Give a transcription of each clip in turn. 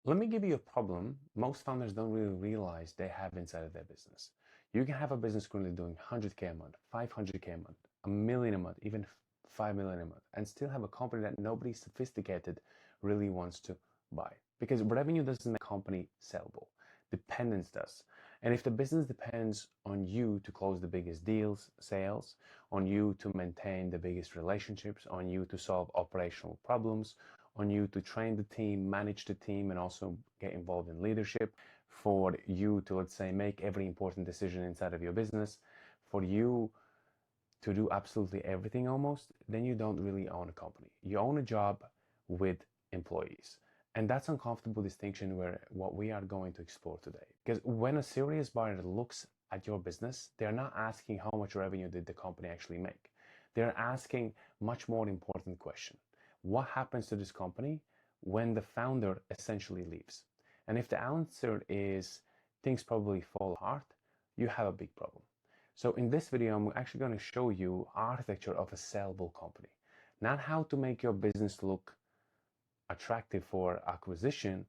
Let me give you a problem most founders don't really realize they have inside of their business. You can have a business currently doing 100K a month, 500K a month, a million a month, even 5 million a month, and still have a company that nobody sophisticated really wants to buy. Because revenue doesn't make a company sellable. Dependence does. And if the business depends on you to close the biggest deals, sales, on you to maintain the biggest relationships, on you to solve operational problems, on you to train the team, manage the team, and also get involved in leadership, for you to, let's say, make every important decision inside of your business, for you to do absolutely everything almost, then you don't really own a company. You own a job with employees. And that's uncomfortable distinction where what we are going to explore today. Because when a serious buyer looks at your business, they're not asking how much revenue did the company actually make. They're asking much more important question. What happens to this company when the founder essentially leaves? And if the answer is things probably fall apart, you have a big problem. So in this video, I'm actually going to show you architecture of a sellable company, not how to make your business look attractive for acquisition,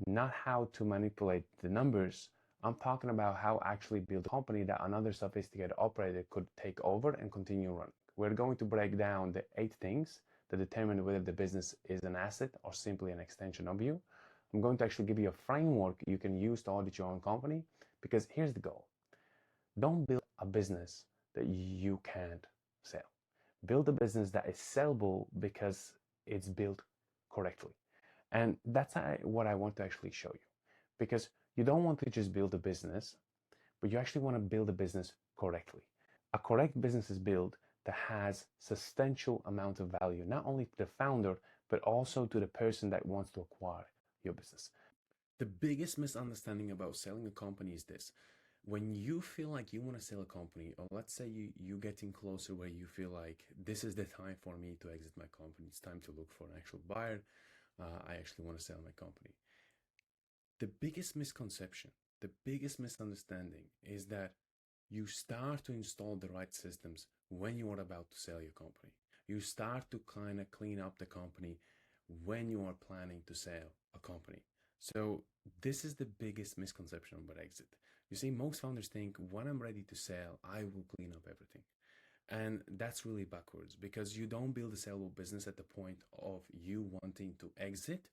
not how to manipulate the numbers. I'm talking about how actually build a company that another sophisticated operator could take over and continue running. We're going to break down the 8 things that determine whether the business is an asset or simply an extension of you. I'm going to actually give you a framework you can use to audit your own company, because here's the goal. Don't build a business that you can't sell. Build a business that is sellable because it's built correctly. And that's what I want to actually show you. Because you don't want to just build a business, but you actually want to build a business correctly. A correct business is built that has substantial amount of value, not only to the founder, but also to the person that wants to acquire your business. The biggest misunderstanding about selling a company is this. When you feel like you want to sell a company, or let's say you're getting closer where you feel like this is the time for me to exit my company, it's time to look for an actual buyer, I actually want to sell my company. The biggest misconception, the biggest misunderstanding is that you start to install the right systems when you are about to sell your company. You start to kind of clean up the company when you are planning to sell a company. So this is the biggest misconception about exit. You see, most founders think when I'm ready to sell, I will clean up everything. And that's really backwards, because you don't build a sellable business at the point of you wanting to exit.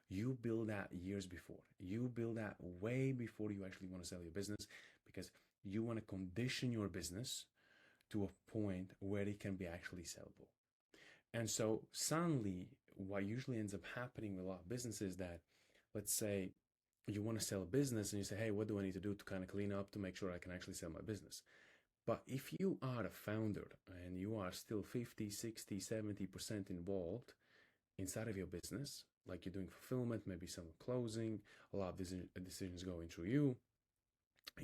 You build that years before. You build that way before you actually want to sell your business, because you want to condition your business to a point where it can be actually sellable. And so suddenly what usually ends up happening with a lot of businesses is that, let's say you want to sell a business and you say, hey, what do I need to do to kind of clean up to make sure I can actually sell my business? But if you are a founder and you are still 50, 60, 70% involved inside of your business, like you're doing fulfillment, maybe some closing, a lot of decisions going through you,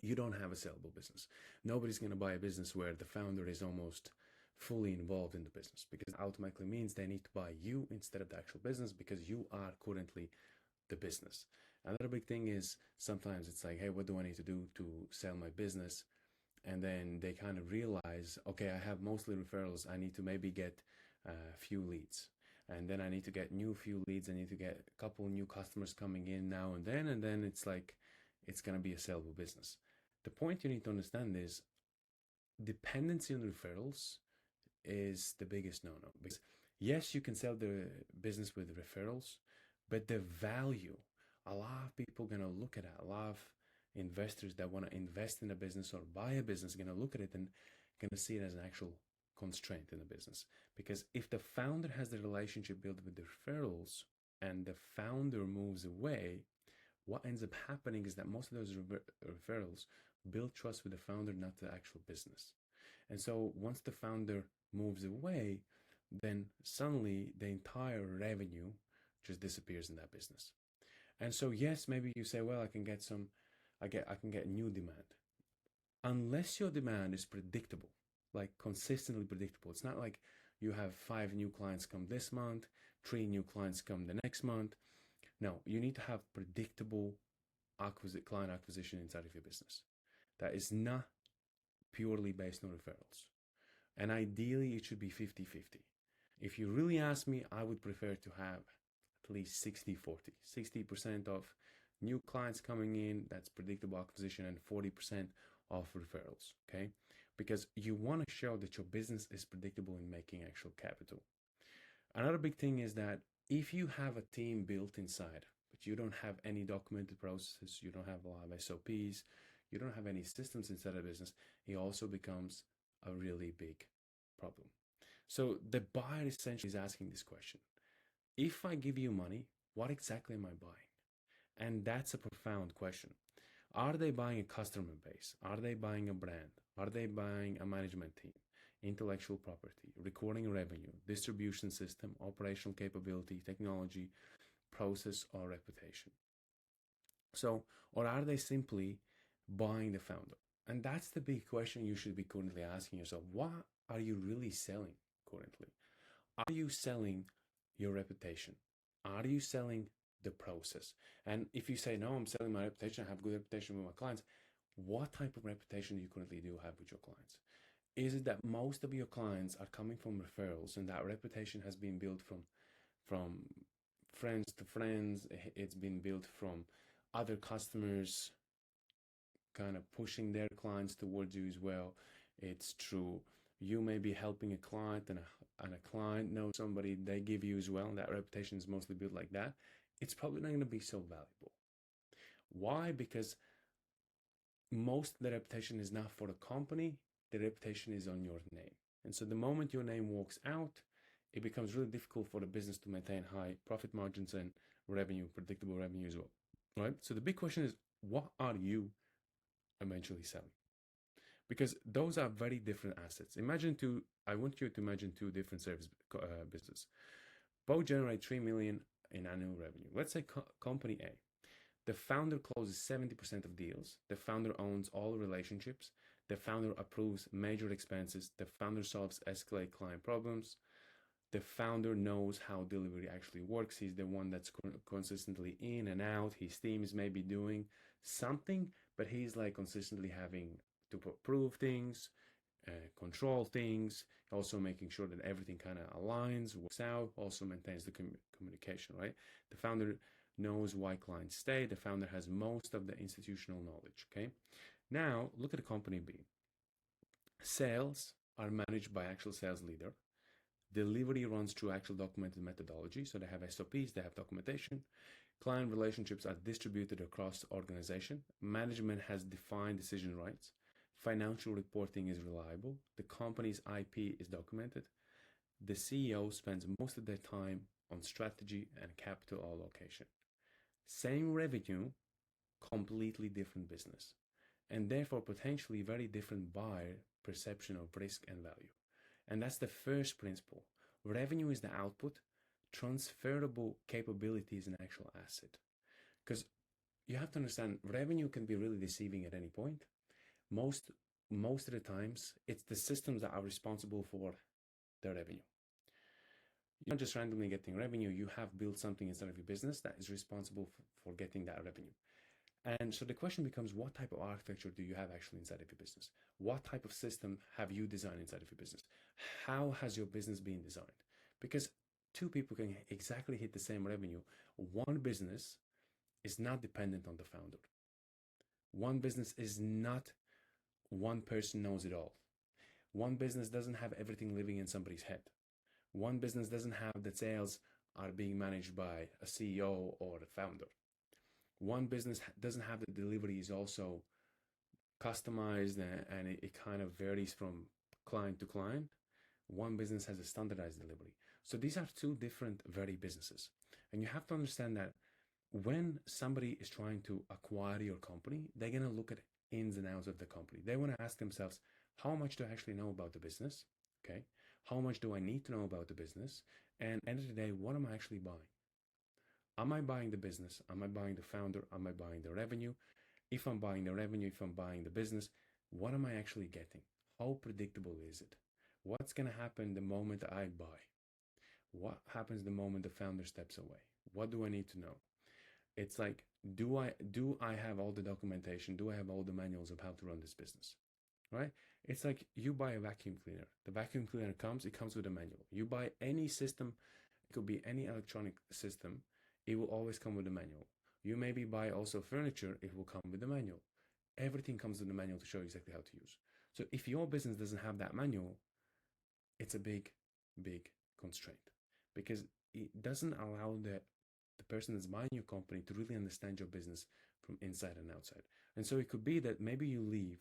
you don't have a sellable business. Nobody's going to buy a business where the founder is almost fully involved in the business, because automatically means they need to buy you instead of the actual business, because you are currently the business. Another big thing is sometimes it's like, hey, what do I need to do to sell my business? And then they kind of realize, okay, I have mostly referrals. I need to maybe get a few leads. And then I need to get few leads. I need to get a couple new customers coming in now and then it's like, it's going to be a sellable business. The point you need to understand is dependency on referrals is the biggest no-no. Because yes, you can sell the business with referrals, but the value, a lot of people are going to look at that. A lot of investors that want to invest in a business or buy a business are going to look at it and going to see it as an actual constraint in the business. Because if the founder has the relationship built with the referrals and the founder moves away, what ends up happening is that most of those referrals build trust with the founder, not the actual business. And so once the founder moves away, then suddenly the entire revenue just disappears in that business. And so yes, maybe you say, well, I can get new demand. Unless your demand is predictable, like consistently predictable. It's not like you have 5 new clients come this month, 3 new clients come the next month. No, you need to have predictable client acquisition inside of your business. That is not purely based on referrals. And ideally, it should be 50-50. If you really ask me, I would prefer to have at least 60-40. 60% of new clients coming in, that's predictable acquisition, and 40% of referrals, okay? Because you want to show that your business is predictable in making actual capital. Another big thing is that if you have a team built inside, but you don't have any documented processes, you don't have a lot of SOPs, you don't have any systems inside a business, it also becomes a really big problem. So the buyer essentially is asking this question: if I give you money, what exactly am I buying? And that's a profound question. Are they buying a customer base? Are they buying a brand? Are they buying a management team, intellectual property, recording revenue, distribution system, operational capability, technology, process, or reputation? So, or are they simply buying the founder? And that's the big question you should be currently asking yourself. What are you really selling currently? Are you selling your reputation? Are you selling the process? And if you say, no, I'm selling my reputation, I have good reputation with my clients, what type of reputation do you currently do have with your clients? Is it that most of your clients are coming from referrals and that reputation has been built from friends to friends? It's been built from other customers kind of pushing their clients towards you as well. It's true. You may be helping a client and a client knows somebody they give you as well, and that reputation is mostly built like that. It's probably not going to be so valuable. Why? Because most of the reputation is not for the company, the reputation is on your name. And so the moment your name walks out, it becomes really difficult for the business to maintain high profit margins and revenue, predictable revenue as well, right? So the big question is, what are you eventually selling? Because those are very different assets. I want you to imagine two different service businesses. Both generate 3 million in annual revenue. Let's say company A. The founder closes 70% of deals. The founder owns all relationships. The founder approves major expenses. The founder solves escalate client problems. The founder knows how delivery actually works. He's the one that's consistently in and out. His team is maybe doing something, but he's like consistently having to approve things, control things, also making sure that everything kind of aligns, works out, also maintains the communication, right? The founder knows why clients stay. The founder has most of the institutional knowledge, okay? Now, look at the company B. Sales are managed by actual sales leader. Delivery runs through actual documented methodology. So they have SOPs, they have documentation. Client relationships are distributed across the organization. Management has defined decision rights. Financial reporting is reliable. The company's IP is documented. The CEO spends most of their time on strategy and capital allocation. Same revenue, completely different business, and therefore potentially very different buyer perception of risk and value. And that's the first principle. Revenue is the output. Transferable capability is an actual asset. Because you have to understand, revenue can be really deceiving at any point. Most of the times, it's the systems that are responsible for the revenue. You're not just randomly getting revenue. You have built something inside of your business that is responsible for getting that revenue. And so the question becomes, what type of architecture do you have actually inside of your business? What type of system have you designed inside of your business? How has your business been designed? Because two people can exactly hit the same revenue. One business is not dependent on the founder. One business is not one person knows it all. One business doesn't have everything living in somebody's head. One business doesn't have the sales are being managed by a CEO or a founder. One business doesn't have the delivery is also customized and it kind of varies from client to client. One business has a standardized delivery. So these are two different very businesses. And you have to understand that when somebody is trying to acquire your company, they're going to look at ins and outs of the company. They want to ask themselves, how much do I actually know about the business? Okay. How much do I need to know about the business? And at the end of the day, what am I actually buying? Am I buying the business? Am I buying the founder? Am I buying the revenue? If I'm buying the revenue, if I'm buying the business, what am I actually getting? How predictable is it? What's going to happen the moment I buy? What happens the moment the founder steps away? What do I need to know? It's like, do I have all the documentation? Do I have all the manuals of how to run this business? Right? It's like you buy a vacuum cleaner. The vacuum cleaner comes, it comes with a manual. You buy any system, it could be any electronic system, it will always come with a manual. You maybe buy also furniture, it will come with the manual. Everything comes with the manual to show you exactly how to use. So if your business doesn't have that manual, it's a big, big constraint because it doesn't allow the person that's buying your company to really understand your business from inside and outside. And so it could be that maybe you leave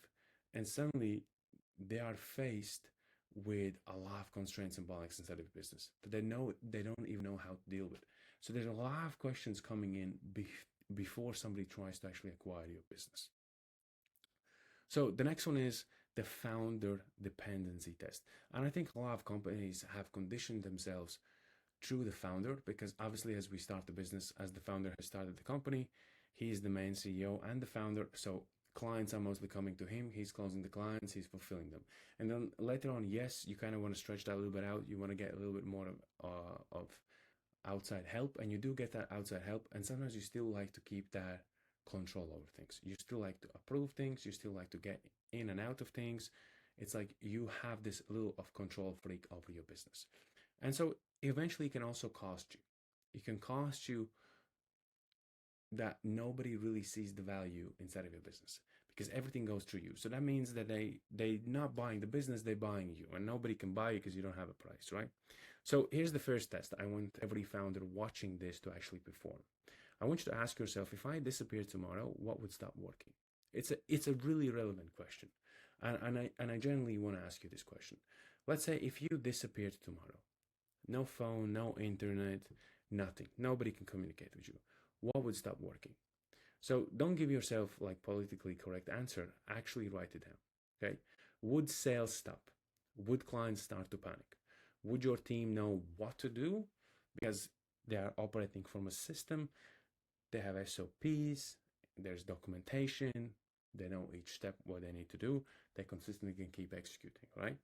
and suddenly they are faced with a lot of constraints and bottlenecks inside of your business that they don't even know how to deal with. So there's a lot of questions coming in before somebody tries to actually acquire your business. So the next one is the founder dependency test. And I think a lot of companies have conditioned themselves through the founder because obviously as we start the business, as the founder has started the company, he's the main CEO and the founder. So clients are mostly coming to him. He's closing the clients. He's fulfilling them. And then later on, yes, you kind of want to stretch that a little bit out. You want to get a little bit more of outside help, and you do get that outside help. And sometimes you still like to keep that control over things. You still like to approve things. You still like to get in and out of things. It's like you have this little of control freak over your business. And so eventually it can also cost you. It can cost you that nobody really sees the value inside of your business because everything goes through you. So that means that they not buying the business, they're buying you, and nobody can buy you because you don't have a price, right? So here's the first test I want every founder watching this to actually perform. I want you to ask yourself, if I disappear tomorrow, what would stop working? It's a really relevant question. And I generally want to ask you this question. Let's say if you disappeared tomorrow, no phone, no internet, nothing, nobody can communicate with you, what would stop working? So don't give yourself like politically correct answer. Actually write it down. Okay. Would sales stop? Would clients start to panic? Would your team know what to do? Because they are operating from a system. They have SOPs. There's documentation. They know each step what they need to do. They consistently can keep executing, right?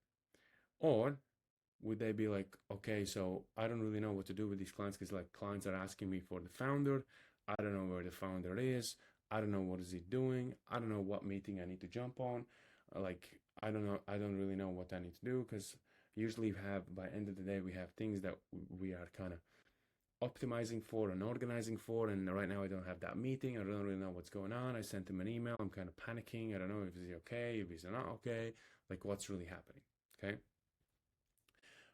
Or would they be like, okay, so I don't really know what to do with these clients because like clients are asking me for the founder. I don't know where the founder is. I don't know what is he doing. I don't know what meeting I need to jump on. Like, I don't know. I don't really know what I need to do because usually we have, by end of the day, we have things that we are kind of optimizing for and organizing for. And right now I don't have that meeting. I don't really know what's going on. I sent him an email. I'm kind of panicking. I don't know if he's okay, if he's not okay, like what's really happening. Okay.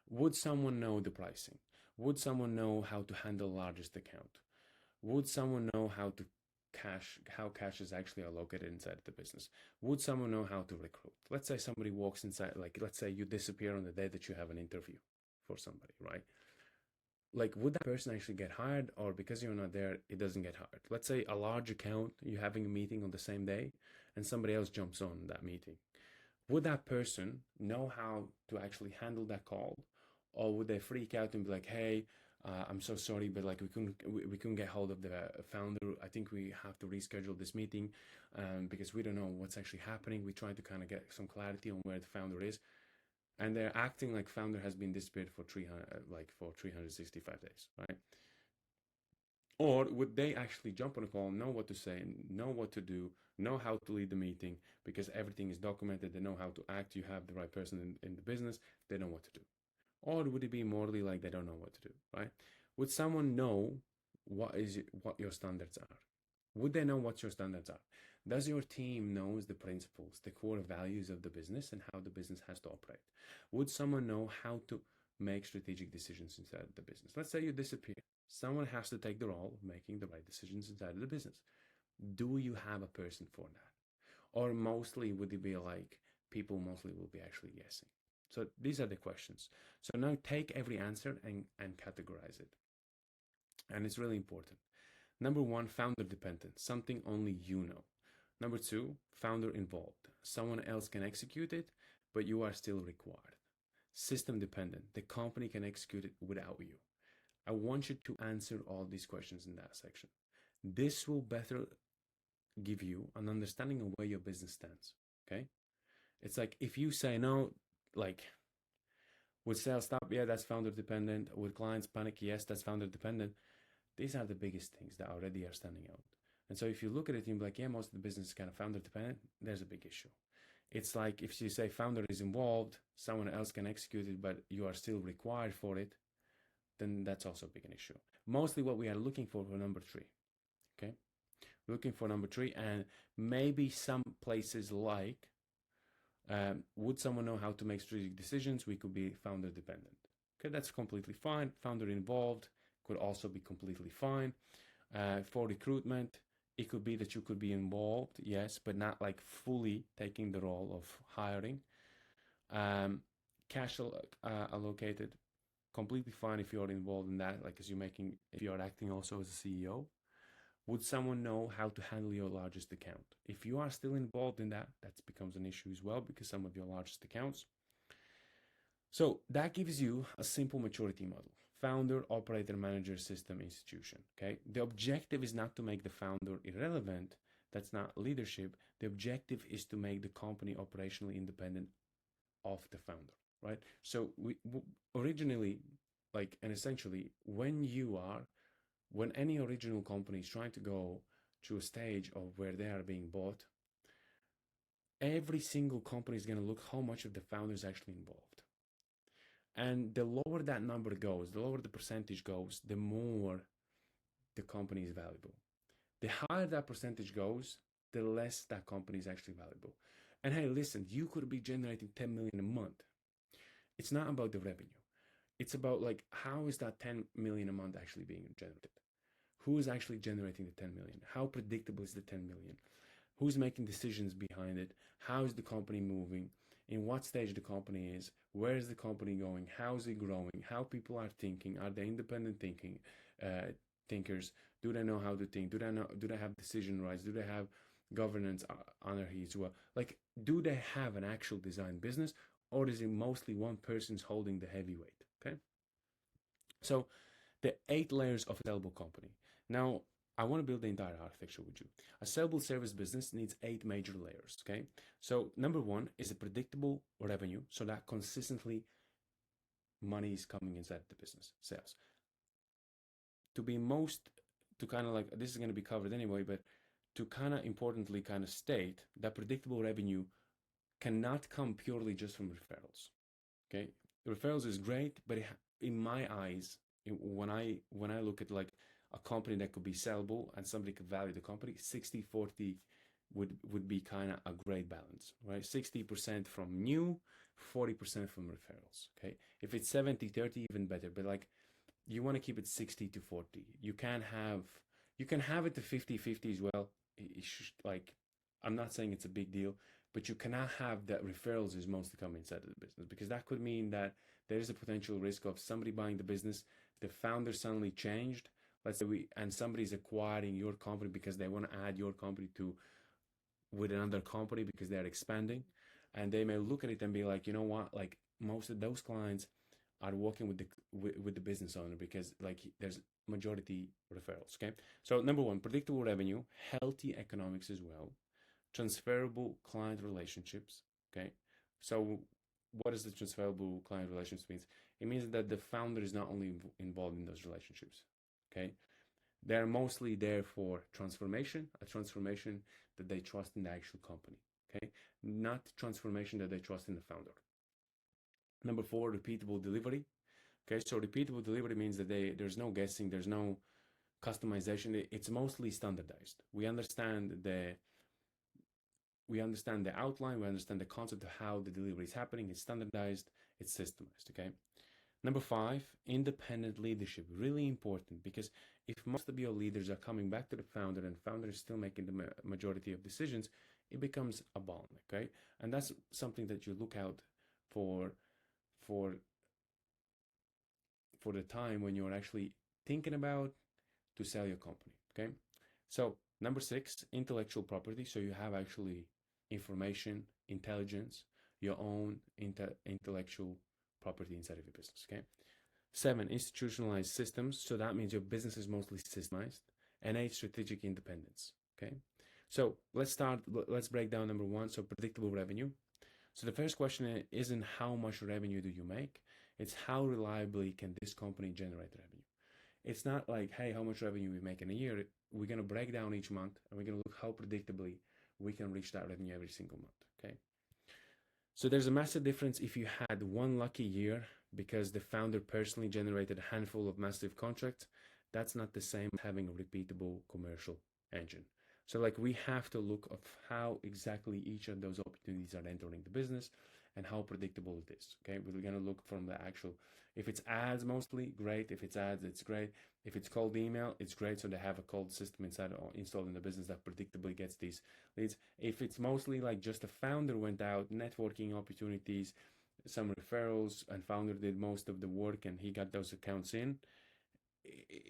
Would someone know the pricing? Would someone know how to handle largest account? Would someone know how cash is actually allocated inside the business? Would someone know how to recruit? Let's say somebody walks inside, like let's say you disappear on the day that you have an interview for somebody, right? Like would that person actually get hired, or because you're not there, it doesn't get hired? Let's say a large account, you're having a meeting on the same day and somebody else jumps on that meeting. Would that person know how to actually handle that call, or would they freak out and be like, hey, I'm so sorry, but like we couldn't get hold of the founder. I think we have to reschedule this meeting because we don't know what's actually happening. We try to kind of get some clarity on where the founder is, and they're acting like founder has been disappeared for 365 days, right? Or would they actually jump on a call, know what to say, know what to do, know how to lead the meeting because everything is documented, they know how to act, you have the right person in the business, they know what to do? Or would it be morally like they don't know what to do, right? Would someone know what your standards are? Would they know what your standards are? Does your team knows the principles, the core values of the business and how the business has to operate? Would someone know how to make strategic decisions inside the business? Let's say you disappear. Someone has to take the role of making the right decisions inside of the business. Do you have a person for that? Or mostly would it be like people mostly will be actually guessing? So these are the questions. So now take every answer and categorize it. And it's really important. Number one, founder dependent, something only you know. Number two, founder involved. Someone else can execute it, but you are still required. System dependent, the company can execute it without you. I want you to answer all these questions in that section. This will better give you an understanding of where your business stands. Okay. It's like if you say no, like would sales stop? Yeah, that's founder dependent. Would clients panic? Yes, that's founder dependent. These are the biggest things that already are standing out. And so if you look at it, you're like, yeah, most of the business is kind of founder dependent. There's a big issue. It's like if you say founder is involved, someone else can execute it, but you are still required for it, then that's also a big an issue. mostly what we are looking for number three. Okay, looking for number three, and maybe some places like would someone know how to make strategic decisions? We could be founder dependent. Okay, that's completely fine. Founder involved could also be completely fine. For recruitment, it could be that you could be involved, yes, but not like fully taking the role of hiring. Cash allocated, completely fine if you're involved in that, like as you're making, if you're acting also as a CEO. Would someone know how to handle your largest account? If you are still involved in that, that becomes an issue as well because some of your largest accounts. So that gives you a simple maturity model. Founder, operator, manager, system, institution. Okay. The objective is not to make the founder irrelevant. That's not leadership. The objective is to make the company operationally independent of the founder, right? So we originally, like, and essentially, when any original company is trying to go to a stage of where they are being bought, every single company is going to look how much of the founder is actually involved. And the lower that number goes, the lower the percentage goes, the more the company is valuable. The higher that percentage goes, the less that company is actually valuable. And hey, listen, you could be generating 10 million a month. It's not about the revenue. It's about like, how is that 10 million a month actually being generated? Who is actually generating the 10 million? How predictable is the 10 million? Who's making decisions behind it? How is the company moving? In what stage the company is? Where is the company going? How is it growing? How people are thinking? Are they independent thinkers? Do they know how to think? Do they have decision rights? Do they have governance under as well? Like, do they have an actual design business, or is it mostly one person's holding the heavyweight? Okay. So the 8 layers of a sellable company. Now, I want to build the entire architecture with you. A sellable service business needs 8 major layers, okay? So number 1 is a predictable revenue, so that consistently money is coming inside the business, sales. To kind of like, this is going to be covered anyway, but to kind of importantly kind of state that predictable revenue cannot come purely just from referrals, okay? Referrals is great, but in my eyes, when I look at like a company that could be sellable and somebody could value the company, 60-40 would be kind of a great balance, right? 60% from new, 40% from referrals, okay? If it's 70-30, even better, but like you want to keep it 60-40. You can have it to 50-50 as well. Like, I'm not saying it's a big deal, but you cannot have that referrals is mostly coming inside of the business, because that could mean that there is a potential risk of somebody buying the business, the founder suddenly changed, let's say and somebody's acquiring your company because they want to add your company with another company because they're expanding, and they may look at it and be like, you know what, like most of those clients are working with the business owner because like there's majority referrals. Okay, so number 1, predictable revenue, healthy economics as well, transferable client relationships. Okay, so what does the transferable client relationships mean? It means that the founder is not only involved in those relationships. Okay, they're mostly there for a transformation that they trust in the actual company. Okay, not transformation that they trust in the founder. Number 4, repeatable delivery. Okay, so repeatable delivery means that there's no guessing, there's no customization. It's mostly standardized. We understand the outline, we understand the concept of how the delivery is happening. It's standardized, it's systemized. Okay. Number 5, independent leadership. Really important, because if most of your leaders are coming back to the founder and founder is still making the majority of decisions, it becomes a bottleneck. Okay, and that's something that you look out for the time when you're actually thinking about to sell your company. Okay, so number 6, intellectual property. So you have actually information, intelligence, your own intellectual property inside of your business. Okay, 7, institutionalized systems. So that means your business is mostly systemized. And 8, strategic independence. Okay, so let's break down number 1. So predictable revenue. So the first question isn't how much revenue do you make, it's how reliably can this company generate revenue. It's not like, hey, how much revenue we make in a year. We're going to break down each month and we're going to look how predictably we can reach that revenue every single month. Okay, so there's a massive difference if you had one lucky year because the founder personally generated a handful of massive contracts. that's not the same as having a repeatable commercial engine. So like we have to look of how exactly each of those opportunities are entering the business and how predictable it is. Okay, we're gonna look from the actual, if it's ads mostly, great. If it's ads, it's great. If it's cold email, it's great. So they have a cold system inside or installed in the business that predictably gets these leads. If it's mostly like just a founder went out, networking opportunities, some referrals, and founder did most of the work and he got those accounts in,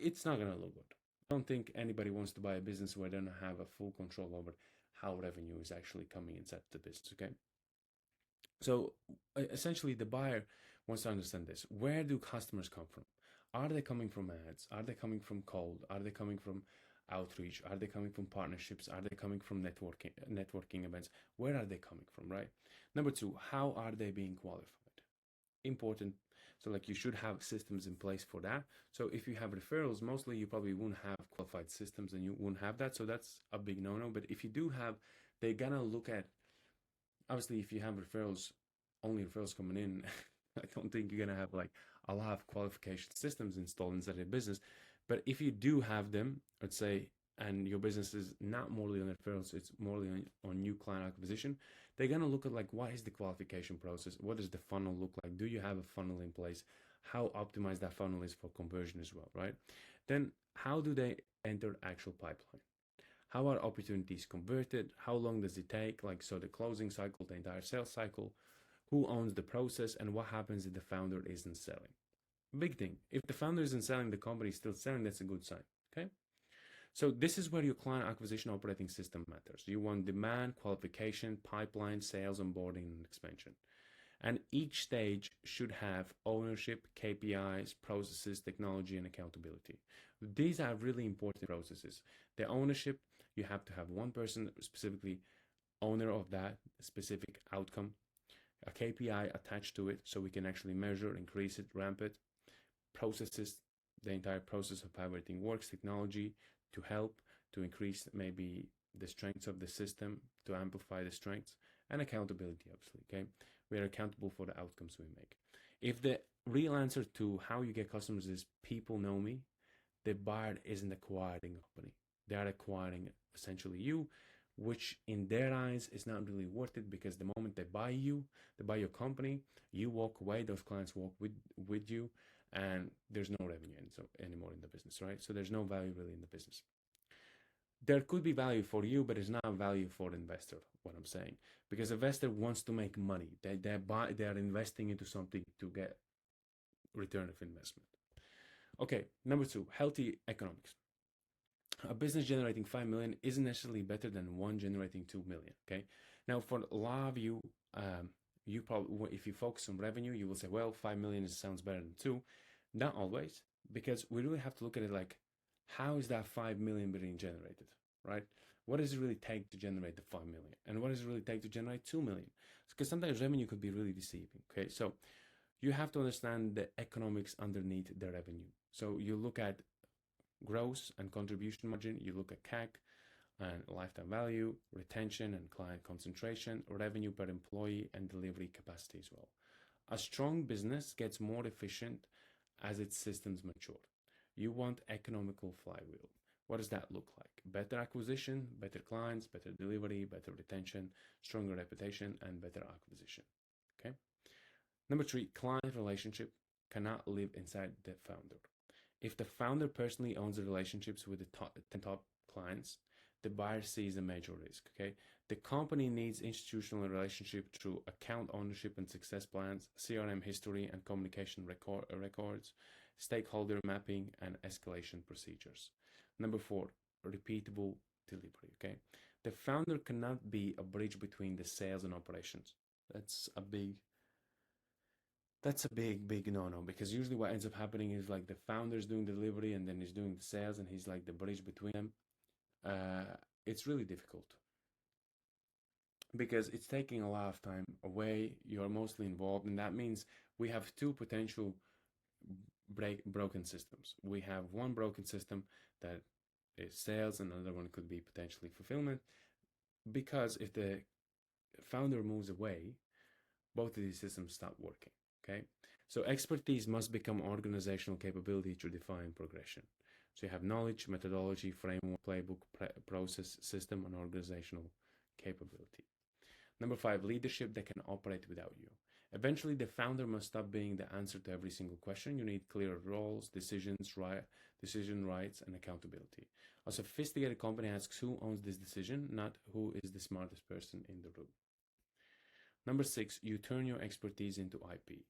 it's not gonna look good. I don't think anybody wants to buy a business where they don't have a full control over how revenue is actually coming inside the business. Okay, so essentially the buyer wants to understand this. Where do customers come from? Are they coming from ads? Are they coming from cold? Are they coming from outreach? Are they coming from partnerships? Are they coming from networking events? Where are they coming from, right? Number two, how are they being qualified? Important. So like you should have systems in place for that. So if you have referrals, mostly you probably won't have qualified systems and you won't have that. So that's a big no-no. But if you do have, they're gonna look at, obviously if you have referrals, only referrals coming in, I don't think you're gonna have like a lot of qualification systems installed inside your business. But if you do have them, let's say, and your business is not morely on referrals, it's morely on new client acquisition, they're gonna look at like what is the qualification process, what does the funnel look like, do you have a funnel in place, how optimized that funnel is for conversion as well, right? Then how do they enter actual pipeline? How are opportunities converted? How long does it take? Like, so the closing cycle, the entire sales cycle, who owns the process, and what happens if the founder isn't selling? Big thing. If the founder isn't selling, the company is still selling, that's a good sign. Okay. So this is where your client acquisition operating system matters. You want demand, qualification, pipeline, sales, onboarding, and expansion. And each stage should have ownership, KPIs, processes, technology, and accountability. These are really important processes. The ownership, you have to have one person specifically owner of that specific outcome, a KPI attached to it so we can actually measure, increase it, ramp it. Processes, the entire process of how everything works, technology to help to increase maybe the strengths of the system, to amplify the strengths, and accountability, obviously. Okay, we are accountable for the outcomes we make. If the real answer to how you get customers is people know me, the buyer isn't acquiring a company. They are acquiring essentially you, which in their eyes is not really worth it, because the moment they buy you, they buy your company, you walk away, those clients walk with you, and there's no revenue anymore in the business, right? So there's no value really in the business. There could be value for you, but it's not value for the investor, what I'm saying, because investor wants to make money. They are investing into something to get return of investment. Okay, number two, healthy economics. A business generating 5 million isn't necessarily better than one generating 2 million. Okay, now for a lot of you, you probably, if you focus on revenue, you will say, well, 5 million sounds better than 2. Not always, because we really have to look at it like, how is that 5 million being generated, right? What does it really take to generate the 5 million? And what does it really take to generate 2 million? Because sometimes revenue could be really deceiving. Okay, so you have to understand the economics underneath the revenue. So you look at gross and contribution margin, you look at CAC and lifetime value, retention and client concentration, revenue per employee, and delivery capacity as well. A strong business gets more efficient as its systems mature. You want economical flywheel. What does that look like? Better acquisition, better clients, better delivery, better retention, stronger reputation, and better acquisition. Okay. Number 3, client relationship cannot live inside the founder. If the founder personally owns the relationships with the top clients, the buyer sees a major risk. Okay, the company needs institutional relationship through account ownership and success plans, CRM history and communication records, stakeholder mapping, and escalation procedures. Number 4, repeatable delivery. Okay, the founder cannot be a bridge between the sales and operations. That's a big no-no, because usually what ends up happening is like the founder's doing delivery and then he's doing the sales and he's like the bridge between them. It's really difficult because it's taking a lot of time away. You're mostly involved, and that means we have 2 potential broken systems. We have one broken system that is sales, and another one could be potentially fulfillment, because if the founder moves away, both of these systems stop working. Okay, so expertise must become organizational capability to define progression. So you have knowledge, methodology, framework, playbook, process, system, and organizational capability. Number 5, leadership that can operate without you. Eventually, the founder must stop being the answer to every single question. You need clear roles, decision rights, and accountability. A sophisticated company asks who owns this decision, not who is the smartest person in the room. Number 6, you turn your expertise into IP.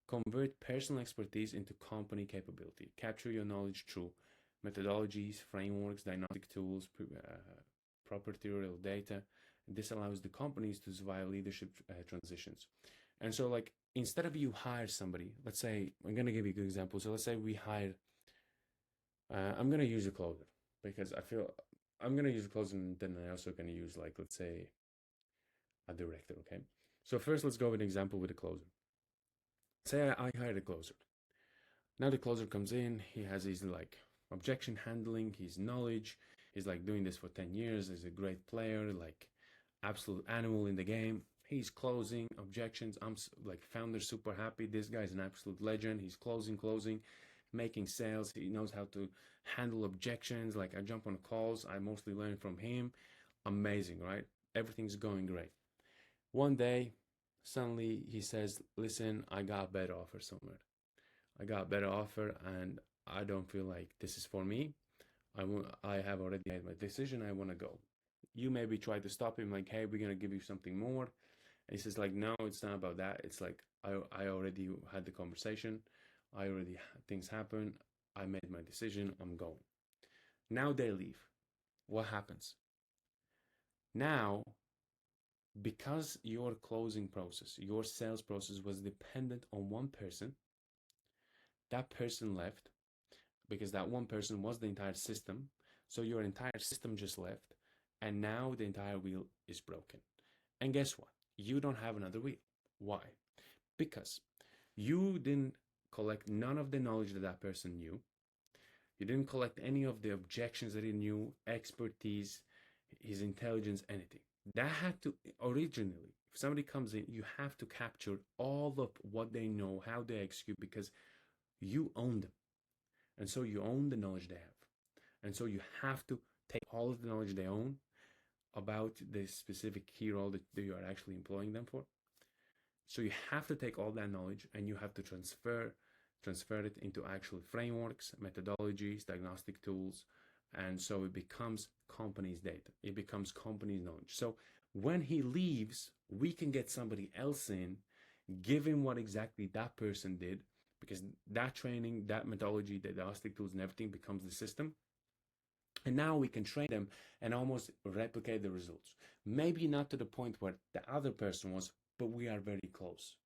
Convert personal expertise into company capability. Capture your knowledge through methodologies, frameworks, diagnostic tools, proprietary data. This allows the companies to survive leadership transitions. And so, like, instead of you hire somebody, let's say, I'm going to give you a good example. So let's say we hire, I'm going to use a closer because I feel I'm going to use a closer, and then I also going to use, like, let's say, a director, okay? So first, let's go with an example with a closer. Say I hired a closer. Now the closer comes in, he has his, like, objection handling, his knowledge. He's, like, doing this for 10 years. He's a great player, like, absolute animal in the game. He's closing objections. I'm, like, founder super happy. This guy's an absolute legend. He's closing, making sales. He knows how to handle objections. Like, I jump on calls. I mostly learn from him. Amazing, right? Everything's going great. One day, suddenly he says, listen, I got a better offer somewhere. I got a better offer and I don't feel like this is for me. I have already made my decision. I want to go. You maybe try to stop him, like, hey, we're going to give you something more. And he says, like, no, it's not about that. It's like, I already had the conversation. Things happen. I made my decision. I'm going. Now they leave. What happens? Now, because your closing process, your sales process was dependent on one person, that person left because that one person was the entire system. So your entire system just left, and now the entire wheel is broken. And guess what? You don't have another wheel. Why? Because you didn't collect none of the knowledge that that person knew. You didn't collect any of the objections that he knew, expertise, his intelligence, anything. That had to, originally, if somebody comes in, you have to capture all of what they know, how they execute, because you own them. And so you own the knowledge they have. And so you have to take all of the knowledge they own about the specific key role that you are actually employing them for. So you have to take all that knowledge and you have to transfer it into actual frameworks, methodologies, diagnostic tools. And so it becomes company's data. It becomes company's knowledge. So when he leaves, we can get somebody else in, give him what exactly that person did, because that training, that methodology, the diagnostic tools and everything becomes the system. And now we can train them and almost replicate the results. Maybe not to the point where the other person was, but we are very close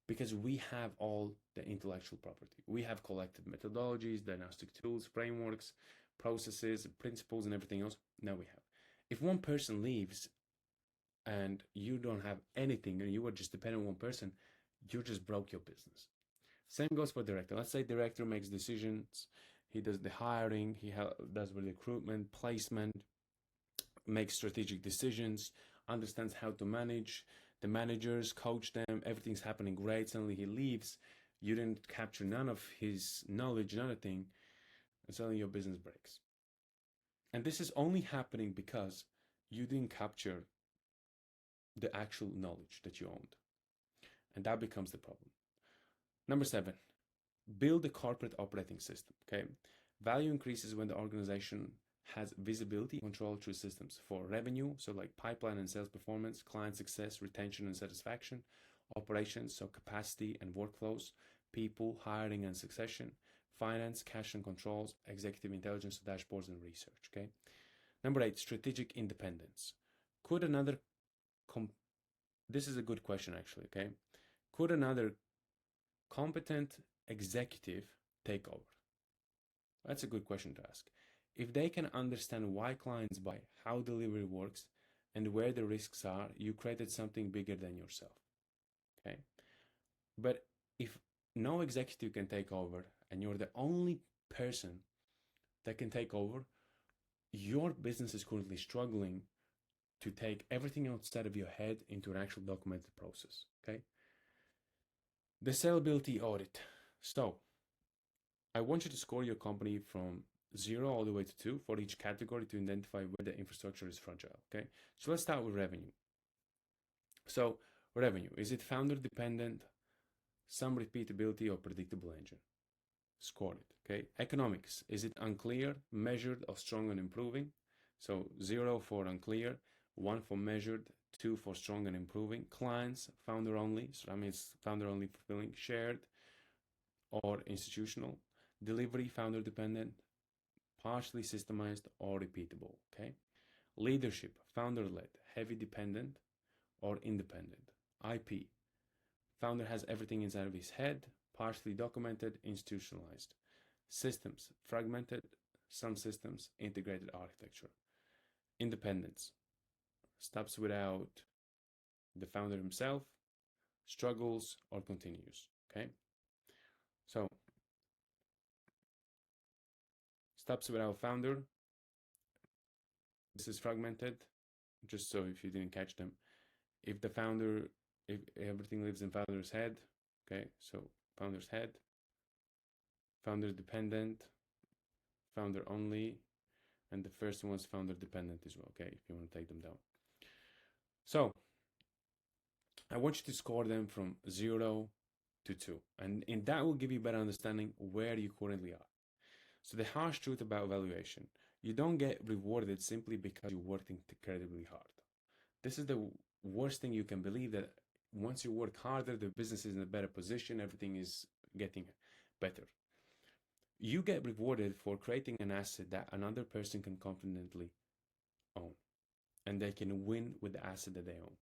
because we have all the intellectual property. We have collected methodologies, diagnostic tools, frameworks, processes, principles, and everything else. Now we have. If one person leaves and you don't have anything and you are just dependent on one person, you just broke your business. Same goes for director. Let's say director makes decisions. He does the hiring. He does the recruitment, placement, makes strategic decisions, understands how to manage the managers, coach them. Everything's happening great. Suddenly he leaves. You didn't capture none of his knowledge, none of thing, and suddenly your business breaks. And this is only happening because you didn't capture the actual knowledge that you owned. And that becomes the problem. Number 7, build a corporate operating system, okay? Value increases when the organization has visibility and control through systems for revenue, so like pipeline and sales performance, client success, retention and satisfaction, operations, so capacity and workflows, people, hiring and succession, finance, cash and controls, executive intelligence, dashboards and research, okay? Number 8, strategic independence. Could another, this is a good question actually, okay? Could another competent executive take over? That's a good question to ask. If they can understand why clients buy, how delivery works, and where the risks are, you created something bigger than yourself. Okay? But if no executive can take over and you're the only person that can take over, your business is currently struggling to take everything outside of your head into an actual documented process. Okay? The sellability audit. So, I want you to score your company from 0 all the way to 2 for each category to identify where the infrastructure is fragile. Okay, so let's start with revenue. So revenue, is it founder dependent, some repeatability or predictable engine? Score it. Okay, economics, is it unclear, measured or strong and improving? So 0 for unclear, 1 for measured, 2 for strong and improving. Clients, founder only, so that means founder only fulfilling. Shared or institutional. Delivery, founder dependent, partially systemized or repeatable. Okay, leadership, founder led, heavy dependent or independent. IP, founder has everything inside of his head, partially documented, institutionalized. Systems, fragmented, some systems, integrated architecture. Independence, stops without the founder himself, struggles or continues. Okay, so stops without founder, this is fragmented, just so if you didn't catch them. If everything lives in founder's head, okay, so founder's head, founder dependent, founder only, and the first one's founder dependent as well, okay, if you want to take them down. So I want you to score them from 0 to 2, and that will give you a better understanding where you currently are. So the harsh truth about valuation, you don't get rewarded simply because you worked incredibly hard. This is the worst thing you can believe, that once you work harder, the business is in a better position, everything is getting better. You get rewarded for creating an asset that another person can confidently own, and they can win with the asset that they own.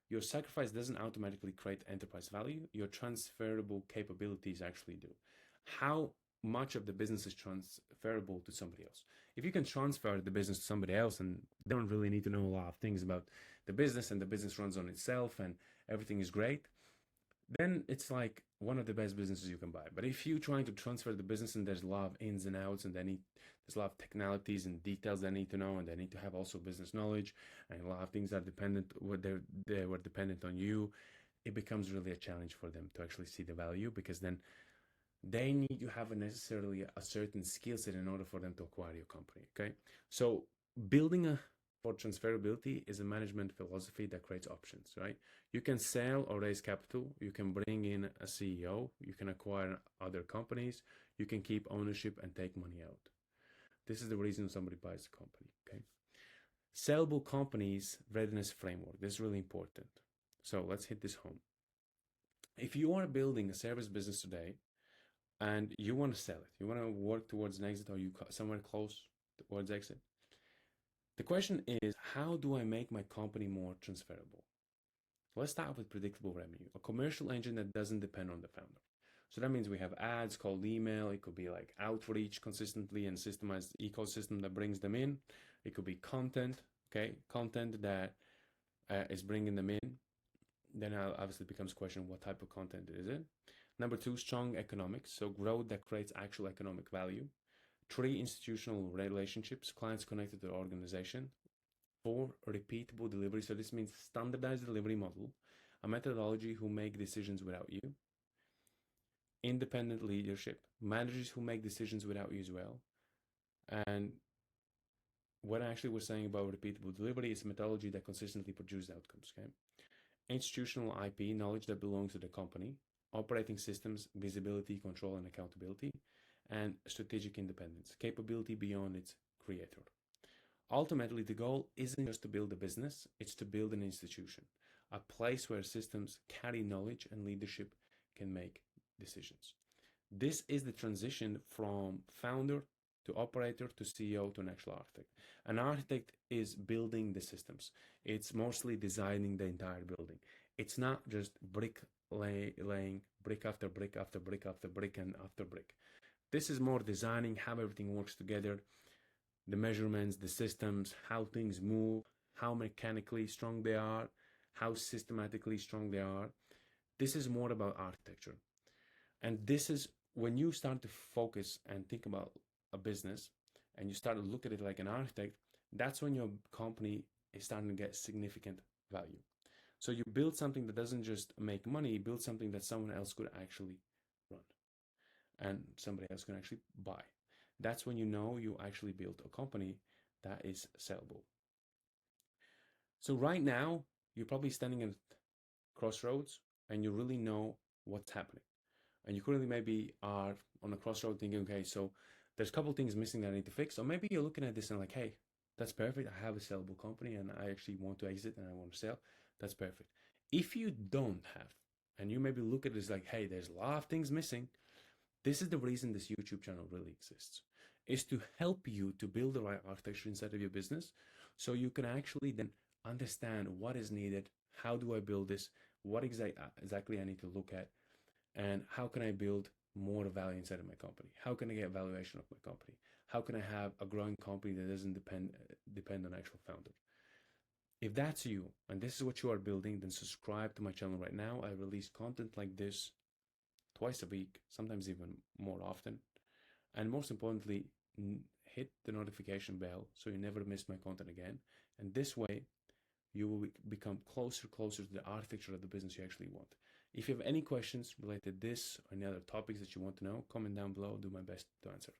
Your sacrifice doesn't automatically create enterprise value. Your transferable capabilities actually do. How much of the business is transferable to somebody else? If you can transfer the business to somebody else and they don't really need to know a lot of things about the business, and the business runs on itself and everything is great, then it's like one of the best businesses you can buy. But if you're trying to transfer the business and there's a lot of ins and outs, and there's a lot of technicalities and details they need to know, and they need to have also business knowledge, and a lot of things are dependent, they were dependent on you, it becomes really a challenge for them to actually see the value, because then they need to have necessarily a certain skill set in order for them to acquire your company. Okay, so building for transferability is a management philosophy that creates options, right? You can sell or raise capital, you can bring in a CEO, you can acquire other companies, you can keep ownership and take money out. This is the reason somebody buys a company. Okay, sellable companies readiness framework, this is really important. So let's hit this home. If you are building a service business today and you want to sell it, you want to work towards an exit, or you somewhere close towards exit, the question is, how do I make my company more transferable? Let's start with predictable revenue, a commercial engine that doesn't depend on the founder. So that means we have ads, cold email, it could be like outreach consistently and systemized ecosystem that brings them in. It could be content, okay, content that is bringing them in. Then obviously becomes question, what type of content is it? Number 2, strong economics, so growth that creates actual economic value. 3, institutional relationships, clients connected to the organization. 4, repeatable delivery, so this means standardized delivery model, a methodology who make decisions without you. Independent leadership, managers who make decisions without you as well. And what I actually was saying about repeatable delivery is a methodology that consistently produces outcomes. Okay, institutional IP, knowledge that belongs to the company. Operating systems, visibility, control, and accountability. And strategic independence, capability beyond its creator. Ultimately, the goal isn't just to build a business, it's to build an institution, a place where systems carry knowledge and leadership can make decisions. This is the transition from founder to operator to CEO to an actual architect. An architect is building the systems. It's mostly designing the entire building. It's not just brick laying brick after brick after brick after brick and after brick. This is more designing how everything works together, the measurements, the systems, how things move, how mechanically strong they are, how systematically strong they are. This is more about architecture. And this is when you start to focus and think about a business and you start to look at it like an architect, that's when your company is starting to get significant value. So you build something that doesn't just make money, you build something that someone else could actually run and somebody else can actually buy. That's when you know you actually built a company that is sellable. So right now, you're probably standing at crossroads and you really know what's happening. And you currently maybe are on a crossroad thinking, okay, so there's a couple things missing that I need to fix. Or maybe you're looking at this and like, hey, that's perfect. I have a sellable company and I actually want to exit and I want to sell. That's perfect. If you don't have, and you maybe look at it as like, hey, there's a lot of things missing. This is the reason this YouTube channel really exists, is to help you to build the right architecture inside of your business so you can actually then understand what is needed, how do I build this, what exactly I need to look at, and how can I build more value inside of my company? How can I get valuation of my company? How can I have a growing company that doesn't depend on actual founder? If that's you and this is what you are building, then subscribe to my channel right now. I release content like this twice a week, sometimes even more often. And most importantly, hit the notification bell so you never miss my content again. And this way, you will become closer to the architecture of the business you actually want. If you have any questions related to this or any other topics that you want to know, comment down below. I'll do my best to answer.